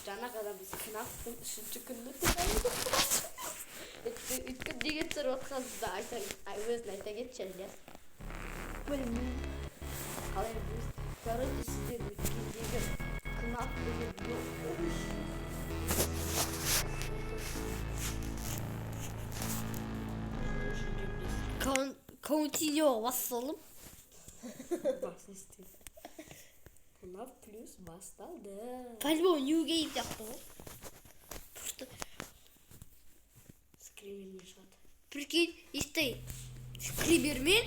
Жаңа ғана біз қинаптың 3-ші күнді өткен деген сұрап отқанымызды өзін айта кетші Ілияс. Білмеймін. Қалай біз короче сіздер өткендегі қинап деген Континю басылып. Бас істейді. Қинап плюс басталды. По-любому New Game сияқты ғой. Скримермен шығады. Прикинь, естай. Скримермен.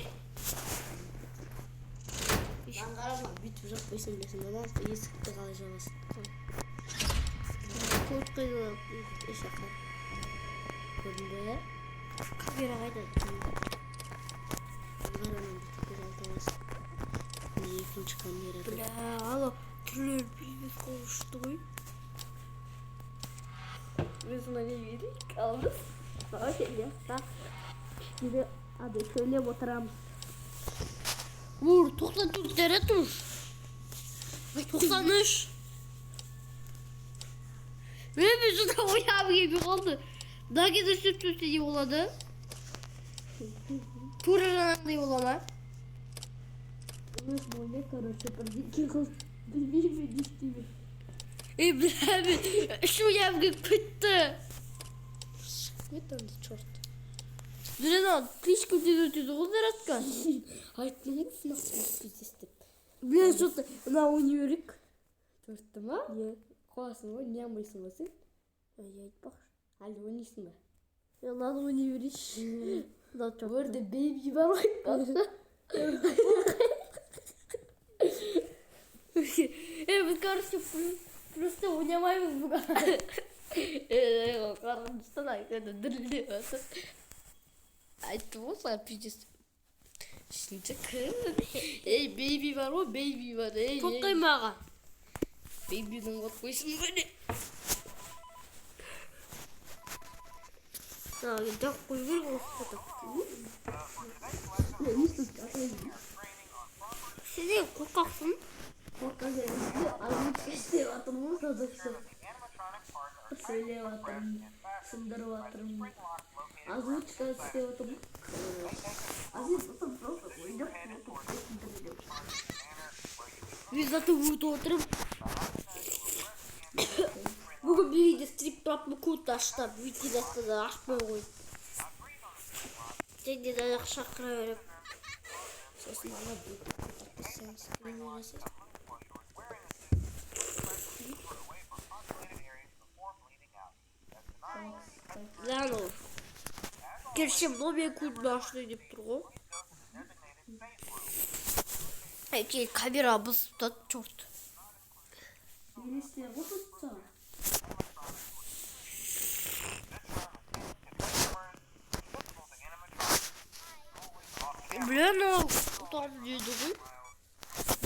Мен қарама, бүйтіп жаппайсың десің, анау есікті қалай жабасың. Код қойылып. Еш ақыр. Көрінді. Камера қайда? Қараман бүйтіп алты екінші камера. Бля, ала түрлер бизнес қойышты ғой. Біз мұны не берейік? Алдыз. Бағы келес, так. Кішкеде ады сөйлеп отырамыз. Ур, 94 дәрі тұр. 93. Мен жүзі ойап кебе қалды. Да кеді сөз не болады? Тура жаңағыдай бола ма? Өз бойы, короче, бірдеке қыз. Білмеймін, не істеймін. Біләмін, үш ойап кеп күтті. Нет, он черт. Блин, он слишком өтеді ғой заратқа. Айтпенек сынақпен кездестіп. Блин, что-то на универик. Төртті ма? Не. Қоясың ғой, не амайсың ба сен? Я айтпақшы. Әлі ойнайсың ба? Я надо универик. Өрді бейби бар ғой. Мы, короче, просто унимаемся буга. Қарғымыстан айтады, дүрлеп отыр. Айтты болса, пиздец. Үшінші кім? Ей, бейби бар ғой, бейби бар. Тоқтай маған. Бейбидің от қойсын бәне. Так қой бір қосып сен қорқақсың? Қорқақ еместі, алғычқа істеп атырмын, қазақша. Сөйлеп атырмын, сындырып атырмын. Озвучка істеп атырмын. Азиз болсам просто ойнап отырып. Мен заты өтіп отырып. Бүгін бейде стрип-трапны көт аштап, вентиляцияны да ашпай қойып. Және де аяқ шақыра беріп. Сосын ала бүйтіп қосаңыз, көңіл жасайсың. Лән ол. Кершем, но мен көтімді ашты деп тұр ғой. Әке, камера бұзып чорт. Елестер ғой тұтса. Блин, ол там деді ғой.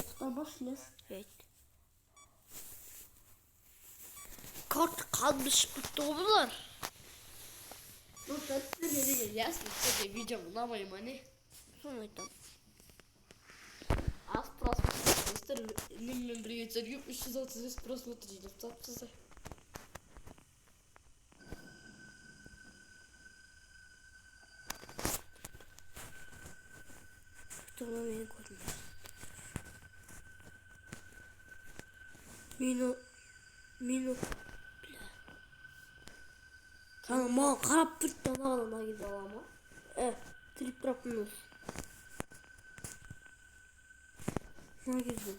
Ұқтама шлес. Карты қалмыш бітті ғой бұлар. Ну, тәттір недеген ясно, сәде видео ұнамай ма не? Соны айтам. Аз просмотр, немен бірге жүргіп 335 просмотр жинап тапсыздар. Тұма мені көрдім. Мені, бля. Жаңа маған қарап тұрды анағына келді. Бала ма? Трип трапымыз. Ne güzel.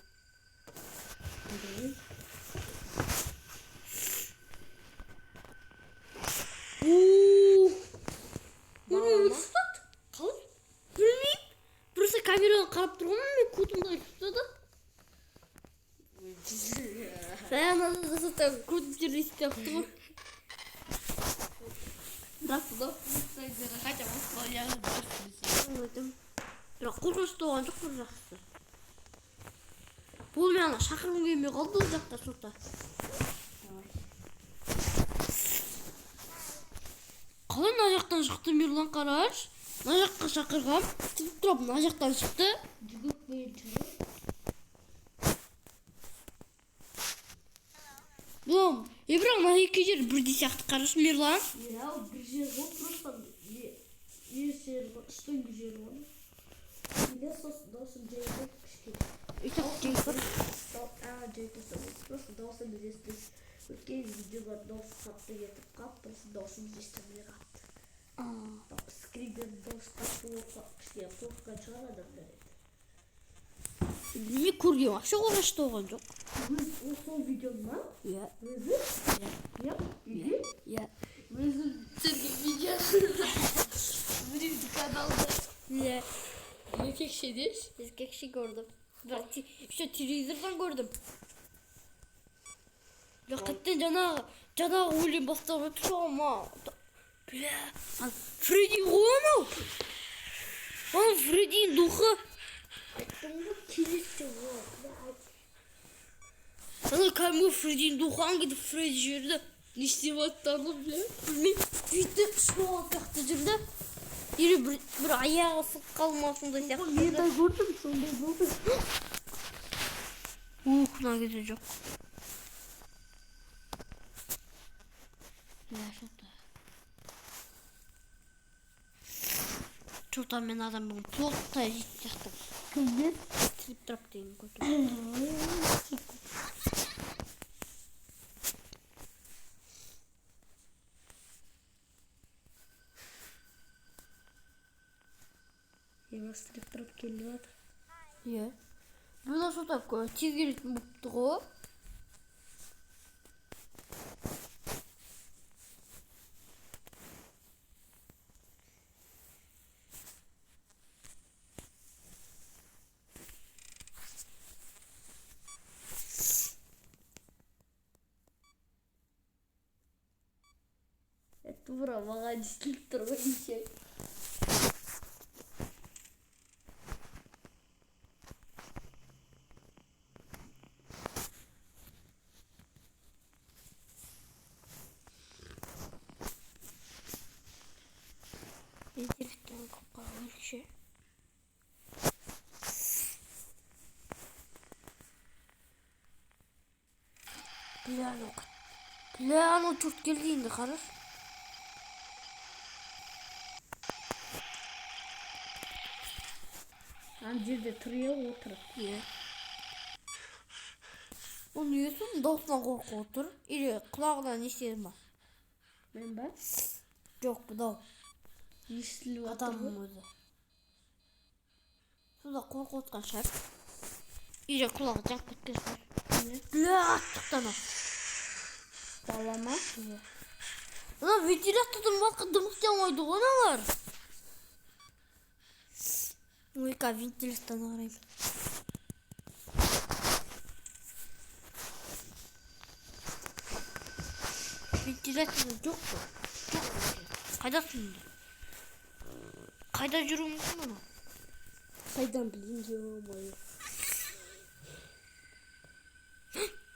Usta. Қалай? Білмеймін. Просто камераға қарап тұрғанмын, мен көтімді айтып Анада жасатан көтімдер естіп тұр. Бірақ бұда қойсайдыға қайта мұсталияғы Айтам. Бірақ қорқынышты оған жоқ бір жақсы. Бұл мен ана шақырым келмей қалды ол жақта сота. Қалай мына жақтан шықты Мирлан қараш? Мына жаққа шақырғам. Тіп тұрап мына жақтан шықты. жүгіп бейін Блом, Бірақ мына екі жер бірдей сияқты қарашы Мирлан. Я бір жер ғой, просто ер жер ғой, үстіңгі жер ғой. Или даусын жайдың кішкене. Үйтіп жейсір. Жайдың просто даусын естіп. Өткен видеоға даусы қатты кетіп қалып, просто даусын естімей қалды. Скрипер даусы қатты болса, кішкене қорыққан шығар адамдар еді. Мен көрген вообще орашты оған жоқ. Сол видеоң ма? Иә. Өзі? Иә. Иә. Өзім түсірген видео. Біреудің каналда. Иә. Еркекше деш? Еркекше көрдім. Бірақ еще телевизордан көрдім. Қайттан жаңағы өлең бастап өтіп ма? Бля, Фредди ғой анау. Фреддидің духы. Айттым ғой, келесі ғой. Ана кәдімгі Фреддидің духы аңгіді Фредди жүрді. Не істеп аттаны, бля. Білмеймін. Бүйтіп шоу сияқты жүрді. Или бір аяғы сылып қалмасын да сияқты. Мен де көрдім, сондай болды. Мына кезде жоқ. Что-то мен адам бүгін толықтай жейді сияқты. Кімдер? Трип-трап деген көрдім. Емес трип-трап келіп жатыр. Иә. Бұна что такое? Тез келетін бұпты ғой. Тура маған естіліп тұр ғой неше. Интересно, какая вообще. Бля, ну чурт келді енді қараш. Ана жерде тұрия отырып. Иә. Ол не өсін даусынан қорқып отыр? Или құлағынан естеді ма? Мен ба? Жоқ, бұдау. Естіліп Адамның өзі. Сонда қорқып отқан шығар. Или құлағы жағып кеткен шығар. Бля, аттықтан ақ. Бала ма? Ана вентилятордан басқа дым істей алмайды ғой аналар. Ой-ка, вентилятордан қараймын. Вентиляторда жоқ қой. Қайдасың енді? Қайда жүру мүмкін ана? Қайдан білейін де болмай.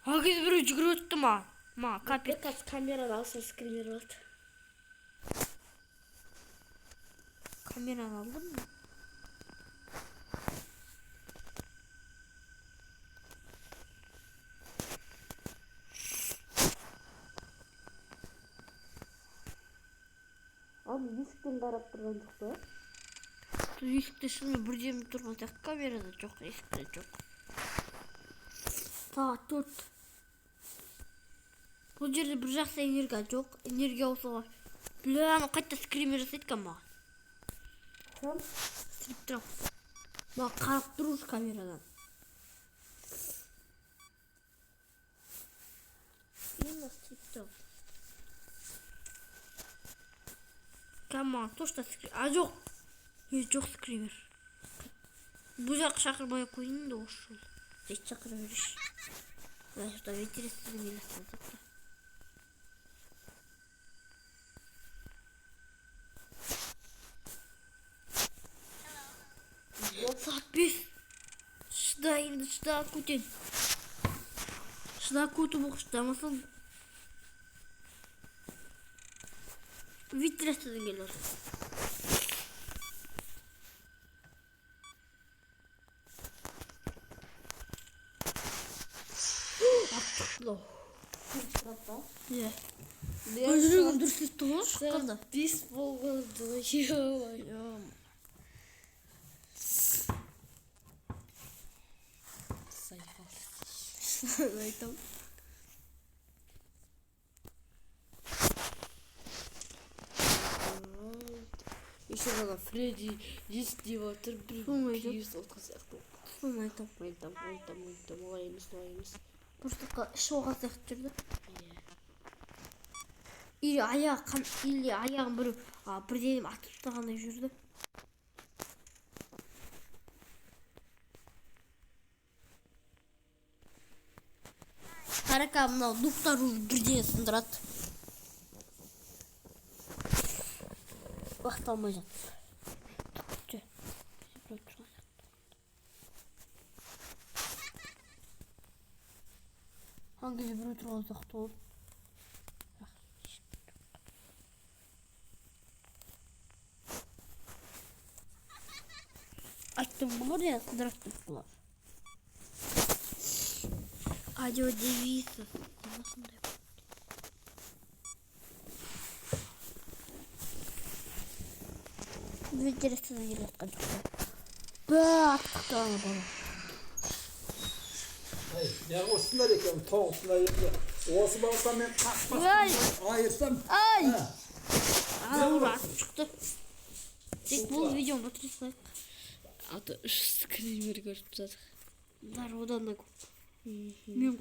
Ағыз біреу жүгіріп өтті ма? Капец. Қазір камераны алсын скример болды. Камераны алдым ба? Ал есіктен қарап тұрған жоқ па? Есікте шынымен бірден тұрған сияқты камерада жоқ, есікте жоқ. Сағат 4. Бұл жерде бір жақсы энергия жоқ, энергия ауысуға. Бля, ана қайта скример жасайды ка маған. Сам? Стрип-трап. Маған қарап тұрушы камерадан. Именно стрип-трап. Маған точно скример. А жоқ. Жоқ скример. Бұл жаққа шақырмай қойын да осы жолы. Здесь шақыра берші. Мына что интересно елестен тапты. Сағат 5. Шыда енді, шыда көтен. Шыда көтіп оқы, шыдамасаң. Вентиляциядан келер. Иә. Жүрегім дұрыс естіп тұр шыққанда. Бес болғанды. Ой. Айтам. Еще ғана Фредди естіп отыр, бір пейіс отқа сияқты. Соны айтам. Айтам, олай емес. Просто іші оған сияқты жүрді. Или аяғын бірден атып тастағандай жүрді. Қарақа мынау дұқтар бірден сындырады. Уақыт алмай жатыр. Hangi bir oturalım olur? Açtım bunu ya sındıraktım bunlar. Hadi o devisi. Nasıl da bir keresinde yiyecek kadar. Artık da bana. Ya ostunlar ekan, tovuqlar ekan. Osib olsam men qaqmasdan ayırsam. Ay! Ağır çıktı. Tek bu videomu bitirsak. Аты үш скример көріп жатыр. Dar odan da. Men